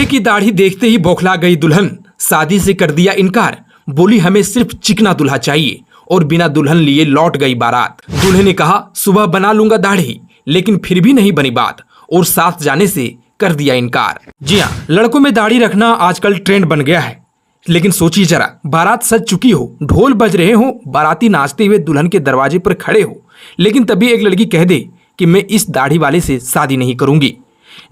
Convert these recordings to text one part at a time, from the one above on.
दूल्हे की दाढ़ी देखते ही बौखला गई दुल्हन, शादी से कर दिया इनकार। बोली हमें सिर्फ चिकना दूल्हा चाहिए और बिना दुल्हन लिए लौट गई बारात। दूल्हे ने कहा सुबह बना लूंगा दाढ़ी, लेकिन फिर भी नहीं बनी बात और साथ जाने से कर दिया इनकार। जी हाँ, लड़कों में दाढ़ी रखना आजकल ट्रेंड बन गया है। लेकिन सोचिए जरा, बारात सज चुकी हो, ढोल बज रहे हो, बाराती नाचते हुए दुल्हन के दरवाजे पर खड़े हो, लेकिन तभी एक लड़की कह दे कि मैं इस दाढ़ी वाले से शादी नहीं करूंगी।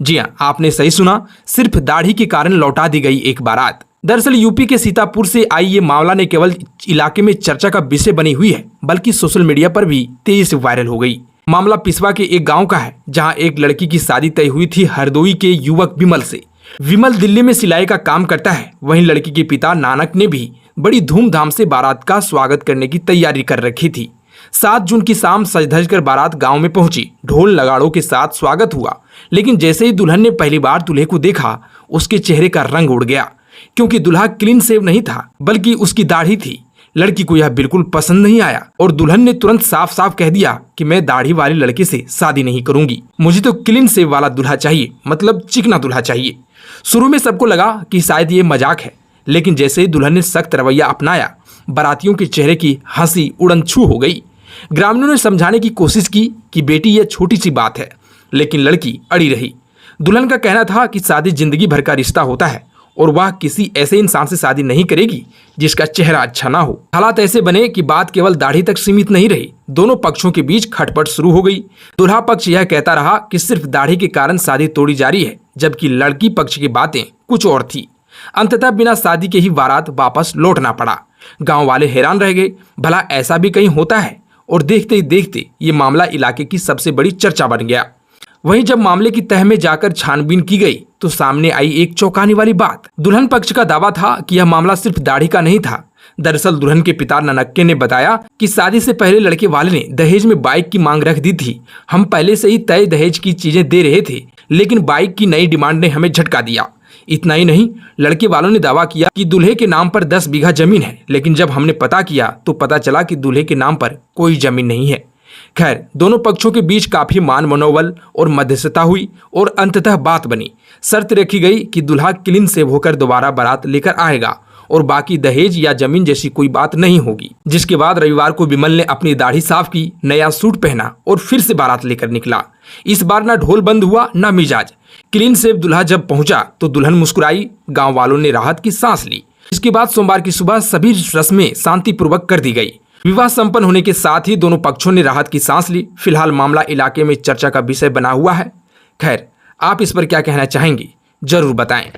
जी हाँ, आपने सही सुना, सिर्फ दाढ़ी के कारण लौटा दी गई एक बारात। दरअसल यूपी के सीतापुर से आई ये मामला न केवल इलाके में चर्चा का विषय बनी हुई है, बल्कि सोशल मीडिया पर भी तेजी से वायरल हो गई। मामला पिसवा के एक गांव का है, जहां एक लड़की की शादी तय हुई थी हरदोई के युवक विमल से। विमल दिल्ली में सिलाई का काम करता है। वहीं लड़की के पिता नानक ने भी बड़ी धूमधाम से बारात का स्वागत करने की तैयारी कर रखी थी। 7 जून की शाम सज धज कर बारात गांव में पहुंची। ढोल नगाड़ों के साथ स्वागत हुआ, लेकिन जैसे ही दुल्हन ने पहली बार दूल्हे को देखा, उसके चेहरे का रंग उड़ गया, क्योंकि दूल्हा क्लीन शेव नहीं था, बल्कि उसकी दाढ़ी थी। लड़की को यह बिल्कुल पसंद नहीं आया और दुल्हन ने तुरंत साफ साफ कह दिया कि मैं दाढ़ी वाले लड़के से शादी नहीं करूंगी, मुझे तो क्लीन शेव वाला दूल्हा चाहिए, मतलब चिकना दूल्हा चाहिए। शुरू में सबको लगा कि शायद ये मजाक है, लेकिन जैसे ही दुल्हन ने सख्त रवैया अपनाया, बारातियों के चेहरे की हंसी उड़नछू हो गई। ग्रामीणों ने समझाने की कोशिश की कि बेटी यह छोटी सी बात है, लेकिन लड़की अड़ी रही। दुल्हन का कहना था कि शादी जिंदगी भर का रिश्ता होता है और वह किसी ऐसे इंसान से शादी नहीं करेगी जिसका चेहरा अच्छा ना हो। हालात ऐसे बने कि बात केवल दाढ़ी तक सीमित नहीं रही, दोनों पक्षों के बीच खटपट शुरू हो गई। दूल्हा पक्ष यह कहता रहा कि सिर्फ दाढ़ी के कारण शादी तोड़ी जा रही है, जबकि लड़की पक्ष की बातें कुछ और थी। अंततः बिना शादी के ही बारात वापस लौटना पड़ा। गाँव वाले हैरान रह गए, भला ऐसा भी कहीं होता है? और देखते ही देखते ये मामला इलाके की सबसे बड़ी चर्चा बन गया। वहीं जब मामले की तह में जाकर छानबीन की गई तो सामने आई एक चौंकाने वाली बात। दुल्हन पक्ष का दावा था कि यह मामला सिर्फ दाढ़ी का नहीं था। दरअसल दुल्हन के पिता ननक्के ने बताया कि शादी से पहले लड़के वाले ने दहेज में बाइक की मांग रख दी थी। हम पहले से ही तय दहेज की चीजें दे रहे थे, लेकिन बाइक की नई डिमांड ने हमें झटका दिया। इतना ही नहीं, लड़के वालों ने दावा किया कि दूल्हे के नाम पर 10 बीघा जमीन है, लेकिन जब हमने पता किया तो पता चला कि दूल्हे के नाम पर कोई जमीन नहीं है। खैर, दोनों पक्षों के बीच काफी मान मनोबल और मध्यस्थता हुई और अंततः बात बनी। शर्त रखी गई कि दूल्हा क्लीन शेव होकर दोबारा बारात लेकर आएगा और बाकी दहेज या जमीन जैसी कोई बात नहीं होगी। जिसके बाद रविवार को विमल ने अपनी दाढ़ी साफ की, नया सूट पहना और फिर से बारात लेकर निकला। इस बार ना ढोल बंद हुआ ना मिजाज। क्लीन शेव दूल्हा जब पहुंचा तो दुल्हन मुस्कुराई। गांव वालों ने राहत की सांस ली। इसके बाद सोमवार की सुबह सभी रस्में शांतिपूर्वक कर दी गई। विवाह संपन्न होने के साथ ही दोनों पक्षों ने राहत की सांस ली। फिलहाल मामला इलाके में चर्चा का विषय बना हुआ है। खैर, आप इस पर क्या कहना चाहेंगे, जरूर बताएं।